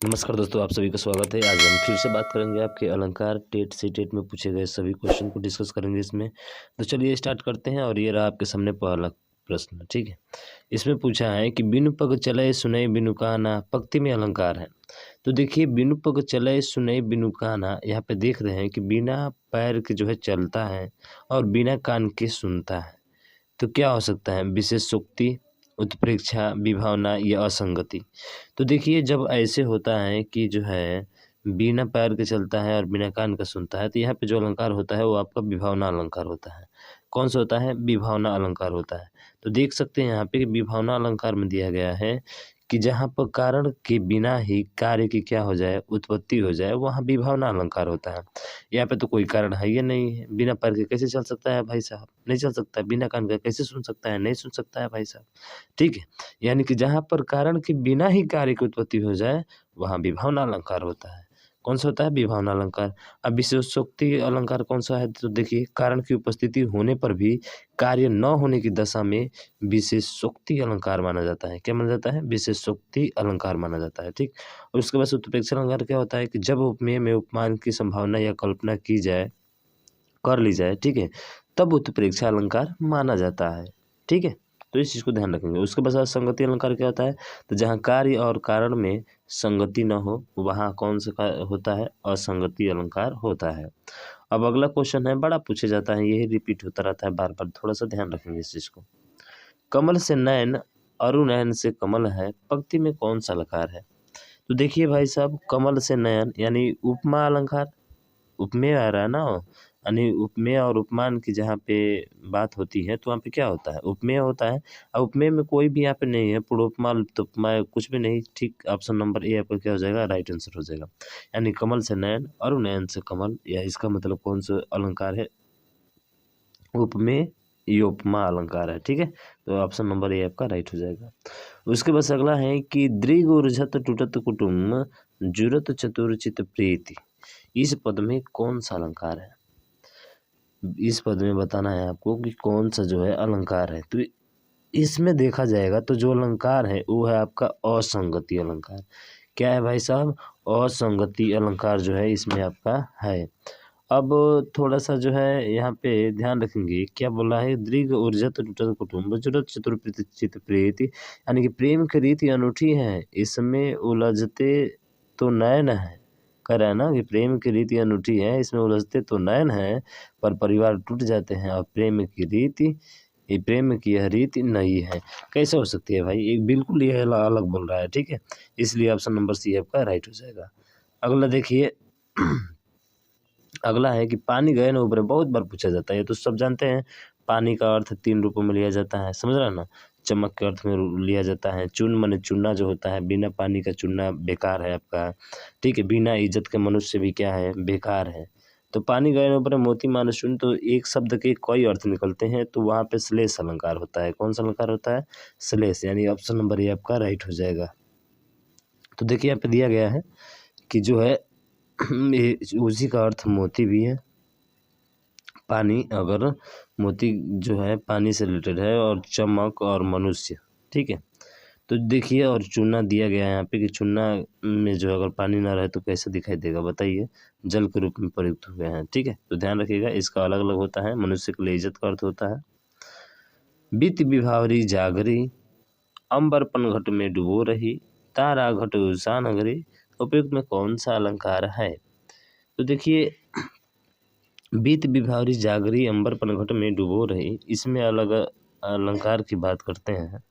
नमस्कार दोस्तों, आप सभी का स्वागत है। आज हम फिर से बात करेंगे आपके अलंकार टेट से टेट में पूछे गए सभी क्वेश्चन को डिस्कस करेंगे इसमें। तो चलिए स्टार्ट करते हैं और ये रहा आपके सामने पहला प्रश्न। ठीक है, इसमें पूछा है कि बिनु पग चले सुनई बिनु काना, पंक्ति में अलंकार है। तो देखिए, बिनु पग चले सुनई बिनु काना, यहाँ पे देख रहे हैं कि बिना पैर के जो है चलता है और बिना कान के सुनता है। तो क्या हो सकता है? विशेषोक्ति, उत्प्रेक्षा, विभावना या असंगति। तो देखिए, जब ऐसे होता है कि जो है बिना पैर के चलता है और बिना कान का सुनता है, तो यहाँ पे जो अलंकार होता है वो आपका विभावना अलंकार होता है। कौन सा होता है? विभावना अलंकार होता है। तो देख सकते हैं यहाँ पे कि विभावना अलंकार में दिया गया है कि जहाँ पर कारण के बिना ही कार्य की क्या हो जाए, उत्पत्ति हो जाए, वहाँ विभावना अलंकार होता है। यहाँ पे तो कोई कारण है ही नहीं है। बिना पैर के कैसे चल सकता है भाई साहब? नहीं चल सकता है। बिना कान के कैसे सुन सकता है? नहीं सुन सकता है भाई साहब। ठीक है, यानी कि जहाँ पर कारण के बिना ही कार्य की उत्पत्ति हो जाए, वहाँ विभावना अलंकार होता है। कौन सा होता है? विभावना अलंकार। अब विशेषोक्ति अलंकार कौन सा है? तो देखिए, कारण की उपस्थिति होने पर भी कार्य न होने की दशा में विशेषोक्ति अलंकार माना जाता है। क्या माना जाता है? विशेषोक्ति अलंकार माना जाता है। ठीक, और उसके बाद उत्प्रेक्षा अलंकार क्या होता है कि जब उपमेय में उपमान की संभावना या कल्पना की जाए, कर ली जाए, ठीक है, तब उत्प्रेक्षा अलंकार माना जाता है। ठीक है, तो इस चीज़ को ध्यान रखेंगे। उसके बाद संगति अलंकार क्या होता है? तो जहाँ कार्य और कारण में संगति न हो, वहाँ कौन सा होता है? असंगति अलंकार होता है। अब अगला क्वेश्चन है, बड़ा पूछे जाता है, यही रिपीट होता रहता है बार बार, थोड़ा सा ध्यान रखेंगे इस चीज़ को। कमल से नयन अरु नयन से कमल है, पंक्ति में कौन सा अलंकार है? तो देखिए भाई साहब, कमल से नयन यानी उपमा अलंकार, उपमेय आ रहा है ना, यानी उपमेय और उपमान की जहाँ पे बात होती है तो वहाँ पे क्या होता है? उपमेय होता है। अब उपमेय में कोई भी यहाँ पे नहीं है, पूर्वोपमा लुप्तोपमा कुछ भी नहीं। ठीक, ऑप्शन नंबर ए आपका क्या हो जाएगा? राइट आंसर हो जाएगा। यानी कमल से नयन और नयन से कमल, या इसका मतलब कौन सा अलंकार है? उपमेय ये उपमा अलंकार है। ठीक है, तो ऑप्शन नंबर ए आपका राइट हो जाएगा। उसके बाद अगला है कि दृग ऊर्जत टूटत कुटुम्ब जुरत चतुर्चित प्रीति, इस पद में कौन सा अलंकार है? इस पद में बताना है आपको कि कौन सा जो है अलंकार है। तो इसमें देखा जाएगा तो जो अलंकार है वो है आपका असंगति अलंकार। क्या है भाई साहब? असंगति अलंकार जो है इसमें आपका है। अब थोड़ा सा जो है यहाँ पे ध्यान रखेंगे, क्या बोला है? दृग ऊर्जत टूटत कुटुम्ब जुरत चतुर्चित प्रीति, यानी कि प्रेम की रीति अनूठी है, इसमें उलझते तो नयन है। कह रहा है ना कि प्रेम की रीति अनूठी है, इसमें उलझते तो नयन है, पर परिवार टूट जाते हैं, और प्रेम की रीति, ये प्रेम की यह रीति नहीं है। कैसे हो सकती है भाई? एक बिल्कुल ये अलग बोल रहा है। ठीक है, इसलिए ऑप्शन नंबर सी आपका राइट हो जाएगा। अगला देखिए, अगला है कि पानी गए न उबरे, बहुत बार पूछा जाता है, ये तो सब जानते हैं। पानी का अर्थ 3 रूपों में लिया जाता है, समझ रहा है ना? चमक के अर्थ में लिया जाता है। चूर्ण माने चूना जो होता है, बिना पानी का चूना बेकार है आपका। ठीक है, बिना इज्जत के मनुष्य भी क्या है? बेकार है। तो पानी गए न उबरे मोती माने शून्य, तो एक शब्द के कई अर्थ निकलते हैं, तो वहाँ पे श्लेष अलंकार होता है। कौन सा अलंकार होता है? श्लेष, यानी ऑप्शन नंबर ए आपका राइट हो जाएगा। तो देखिए यहाँ पे दिया गया है कि जो है उसी का अर्थ मोती भी है। पानी, अगर मोती जो है पानी से रिलेटेड है, और चमक और मनुष्य। ठीक है, तो देखिए, और चूना दिया गया है यहाँ पे कि चूना में जो अगर पानी ना रहे तो कैसे दिखाई देगा बताइए? जल के रूप में प्रयुक्त हुए हैं। ठीक है, तो ध्यान रखिएगा, इसका अलग अलग होता है। मनुष्य के लिए इज्जत का अर्थ होता है। बीत विभावरी जागरी, अंबर पनघट में डुबो रही, तारा घट उषा नगरी, उपयुक्त में कौन सा अलंकार है? तो देखिए, बीत विभावरी जागरी अंबर पनघट में डुबो रही, इसमें अलग अलंकार की बात करते हैं।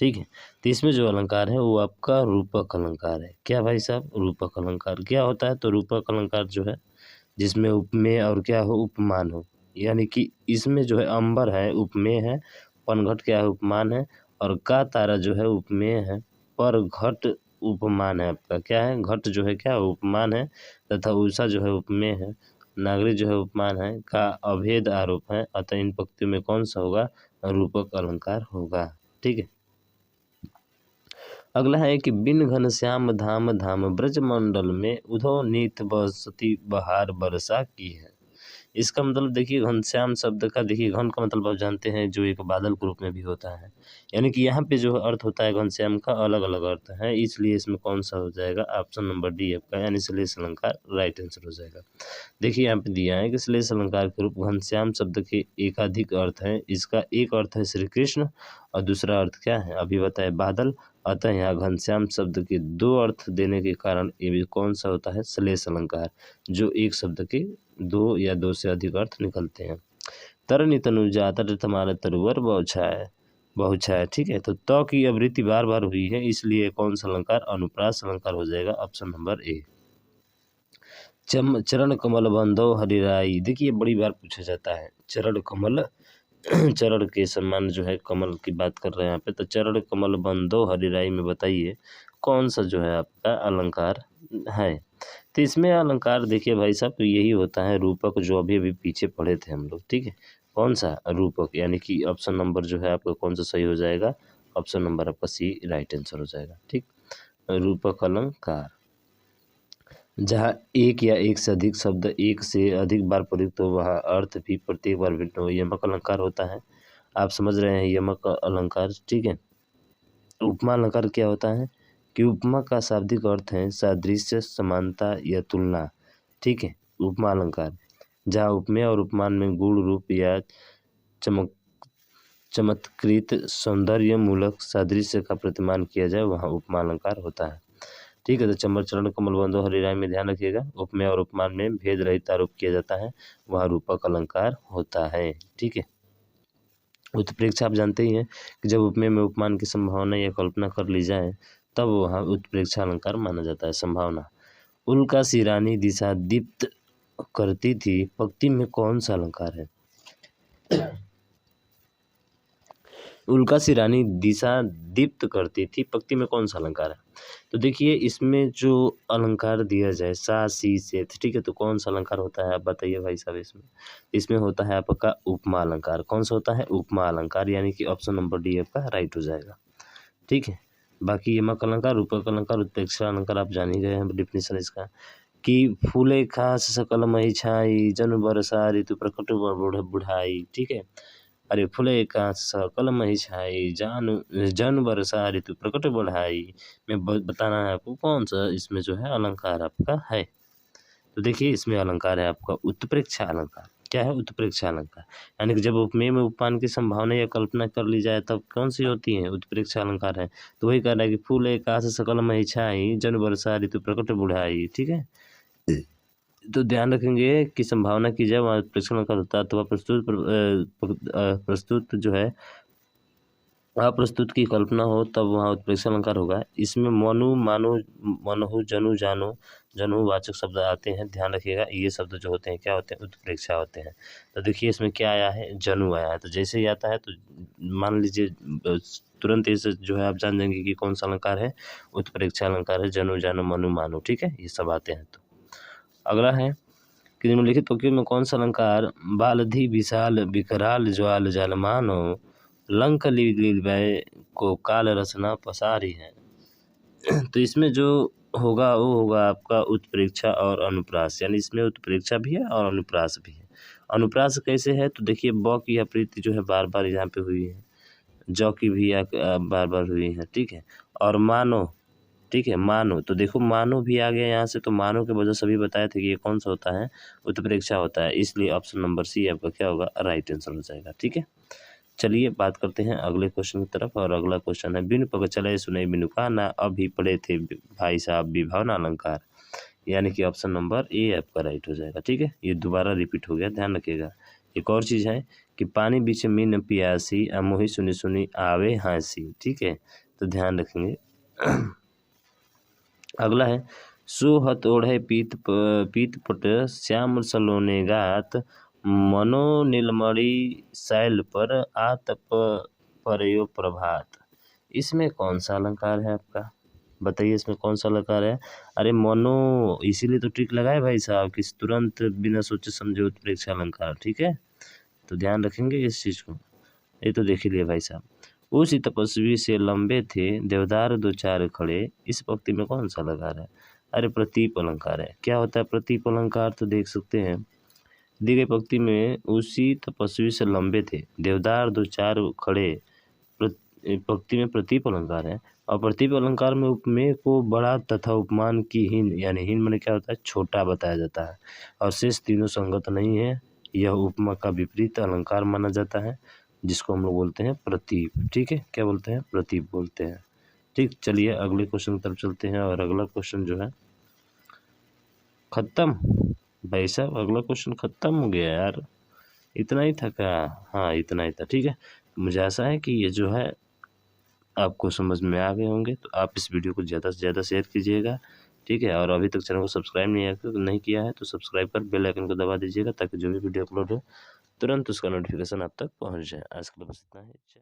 ठीक है, तो इसमें जो अलंकार है वो आपका रूपक अलंकार है। क्या भाई साहब? रूपक अलंकार क्या होता है? तो रूपक अलंकार जो है जिसमें उपमेय और क्या हो? उपमान हो। यानी कि इसमें जो है अंबर है उपमेय है, पनघट क्या है? उपमान है, और का तारा जो है उपमेय है, पर घट उपमान है आपका। क्या है? घट जो है क्या? उपमान है, तथा उषा जो है उपमेय है, नागरी जो है उपमान है, का अभेद आरोप है, अतः इन पंक्तियों में कौन सा होगा? रूपक अलंकार होगा। ठीक है, अगला है कि बिन घनश्याम धाम धाम ब्रज मंडल में उधो नीत बसती बहार बरसा की है, इसका मतलब देखिए घनश्याम शब्द का, देखिए घन का मतलब आप जानते हैं जो एक बादल के रूप में भी होता है, यानी कि यहाँ पे जो अर्थ होता है घनश्याम का अलग अलग अर्थ है, इसलिए इसमें कौन सा हो जाएगा, ऑप्शन नंबर डी आपका, यानी श्लेष अलंकार राइट आंसर हो जाएगा। देखिए यहाँ पे दिया है कि श्लेष अलंकार के रूप घनश्याम शब्द के एकाधिक अर्थ हैं, इसका एक अर्थ है श्री कृष्ण और दूसरा अर्थ क्या है, अभी बताए बादल। अतः यहाँ घनश्याम शब्द के दो अर्थ देने के कारण ये भी कौन सा होता है, श्लेष अलंकार, जो एक शब्द के दो या दो से अधिक अर्थ निकलते हैं। तरनी तनुजा तमारा तरुवर बहुछाया, ठीक है। तो की आवृत्ति बार बार हुई है, इसलिए कौन सा अलंकार अनुप्रास अलंकार हो जाएगा, ऑप्शन नंबर ए। चरण कमल बंधो हरिराई, देखिए बड़ी बार पूछा जाता है चरण कमल चरण के सम्मान जो है कमल की बात कर रहे हैं यहाँ पे, तो चरण कमल बंधो हरिराई में बताइए कौन सा जो है आपका अलंकार है। तो इसमें अलंकार देखिए भाई साहब यही होता है रूपक, जो अभी अभी पीछे पढ़े थे हम लोग, ठीक है। कौन सा रूपक, यानी कि ऑप्शन नंबर जो है आपका कौन सा सही हो जाएगा, ऑप्शन नंबर आपका सी राइट आंसर हो जाएगा, ठीक। रूपक अलंकार जहाँ एक या एक से अधिक शब्द एक से अधिक बार प्रयुक्त हो वहाँ अर्थ भी प्रत्येक बार भिन्न हो, यमक अलंकार होता है। आप समझ रहे हैं यमक अलंकार, ठीक है। उपमा अलंकार क्या होता है कि उपमा का शाब्दिक अर्थ है सादृश्य, समानता या तुलना, ठीक है। उपमा अलंकार जहाँ उपमेय और उपमान में गुण रूप या चमत्कृत सौंदर्य मूलक सादृश्य का प्रतिमान किया जाए वहाँ उपमा अलंकार होता है, ठीक है। तो चरण कमल बंधो हरिराई में ध्यान रखिएगा, उपमेय और उपमान में भेद रहित आरोप किया जाता है वहाँ रूपक अलंकार होता है, ठीक है। उत्प्रेक्षा आप जानते ही हैं कि जब उपमेय में उपमान की संभावना या कल्पना कर ली जाए तब वहाँ उत्प्रेक्षा अलंकार माना जाता है, संभावना। उल्का सी रानी दिशा दीप्त करती थी, पंक्ति में कौन सा अलंकार है। उल्का सी रानी दिशा दीप्त करती थी, पंक्ति में कौन सा अलंकार है। तो देखिए इसमें जो अलंकार दिया जाए सा सी से, ठीक है, तो कौन सा अलंकार होता है आप बताइए भाई साहब। इसमें होता है आपका उपमा अलंकार। कौन सा होता है, उपमा अलंकार, यानी कि ऑप्शन नंबर डी आपका राइट हो जाएगा, ठीक है। बाकी यमक अलंकार, रूपक अलंकार, उत्प्रेक्षा अलंकार आप जान ही गए हैं डिफिनेशन इसका, कि फूले खास सकल मही छाई जन बरसा ऋतु प्रकट बुढ़ाई, ठीक है। अरे फूले खास सकल मही छाई जन बरसा ऋतु प्रकट बढ़ाई में बताना है आपको कौन सा इसमें जो है अलंकार आपका है। तो देखिए इसमें अलंकार है आपका उत्प्रेक्षा अलंकार। क्या है, उत्प्रेक्षा अलंकार, यानी कि जब उपमेय में उपमान की संभावना या कल्पना कर ली जाए तब कौन सी होती है, उत्प्रेक्षा अलंकार है। तो वही कह रहा है कि फूल एकाश सकल मही छाई जन बरसा ऋतु प्रकट बुढ़ाई, ठीक है। तो ध्यान रखेंगे कि संभावना की जाए वहाँ उत्प्रेक्षा अलंकार होता है, तो वह प्रस्तुत जो है अप्रस्तुत की कल्पना हो तब वहाँ उत्प्रेक्षा अलंकार होगा। इसमें मनु मानो मनहु जनु जानो जनु वाचक शब्द आते हैं, ध्यान रखिएगा ये शब्द जो होते हैं क्या होते हैं, उत्प्रेक्षा होते हैं। तो देखिए इसमें क्या आया है, जनु आया है, तो जैसे ही आता है तो मान लीजिए तुरंत इसे जो है आप जान जाएंगे कि कौन सा अलंकार है, उत्प्रेक्षा अलंकार है, जनु जानो मनु मानो, ठीक है, ये सब आते हैं। तो अगला है कि निम्नलिखित पंक्तियों में कौन सा अलंकार बालधि विशाल विकराल ज्वाल जालमानो लंक लीलवय को काल रचना पसारी है। तो इसमें जो होगा वो होगा आपका उत्प्रेक्षा और अनुप्रास, यानी इसमें उत्प्रेक्षा भी है और अनुप्रास भी है। अनुप्रास कैसे है, तो देखिए ब की अप्रीति जो है बार बार यहाँ पे हुई है, ज की भी बार बार हुई है, ठीक है। और मानो, ठीक है, मानो, तो देखो मानो भी आ गया यहाँ से, तो मानो के वजह सभी बताए थे कि ये कौन सा होता है, उत्प्रेक्षा होता है, इसलिए ऑप्शन नंबर सी आपका क्या होगा, राइट आंसर हो जाएगा, ठीक है। चलिए बात करते हैं अगले क्वेश्चन की तरफ, और अगला क्वेश्चन है बिनु पग चले सुने बिनु काना अभी पढ़े थे भाई साहब विभावना अलंकार, यानी कि ऑप्शन नंबर ए आपका राइट हो जाएगा, ठीक है। ये दोबारा रिपीट हो गया, ध्यान रखिएगा। एक और चीज़ है कि पानी बीच मीन पियासी मोही सुनी सुनी आवे हाँसी, ठीक है, तो ध्यान रखेंगे। अगला है सुहत ओढ़े पीत पट श्याम सलोने गात मनो नीलमणि शैल पर आतप परयो प्रभात, इसमें कौन सा अलंकार है आपका, बताइए इसमें कौन सा अलंकार है। अरे मनो, इसीलिए तो ट्रिक लगाए भाई साहब कि तुरंत बिना सोचे समझे उत्प्रेक्षा अलंकार, ठीक है, तो ध्यान रखेंगे इस चीज़ को। ये तो देख ही लिए भाई साहब, उसी तपस्वी से लंबे थे देवदार दो चार खड़े, इस पंक्ति में कौन सा अलंकार है। अरे प्रतीप अलंकार है। क्या होता है प्रतीप अलंकार, तो देख सकते हैं दी गई पंक्ति में उसी तपस्वी से लंबे थे देवदार दो चार खड़े। पंक्ति में प्रतीप अलंकार है और प्रतीप अलंकार में उपमेय को बड़ा तथा उपमान की हीन, यानी हीन माने क्या होता है, छोटा बताया जाता है और शेष तीनों संगत नहीं है। यह उपमा का विपरीत अलंकार माना जाता है जिसको हम लोग बोलते हैं प्रतीप। ठीक है, क्या बोलते हैं, प्रतीप बोलते हैं। ठीक, चलिए अगले क्वेश्चन की तरफ चलते हैं और अगला क्वेश्चन जो है खत्म। भाई साहब अगला क्वेश्चन खत्म हो गया यार, इतना ही था क्या? हाँ इतना ही था। ठीक है, मुझे आशा है कि ये जो है आपको समझ में आ गए होंगे, तो आप इस वीडियो को ज़्यादा से ज़्यादा शेयर कीजिएगा। ठीक है, और अभी तक चैनल को सब्सक्राइब नहीं किया है तो सब्सक्राइब कर बेल आइकन को दबा दीजिएगा ताकि जो भी वीडियो अपलोड हो तुरंत उसका नोटिफिकेशन आप तक पहुंच जाए। आज के लिए बस इतना ही।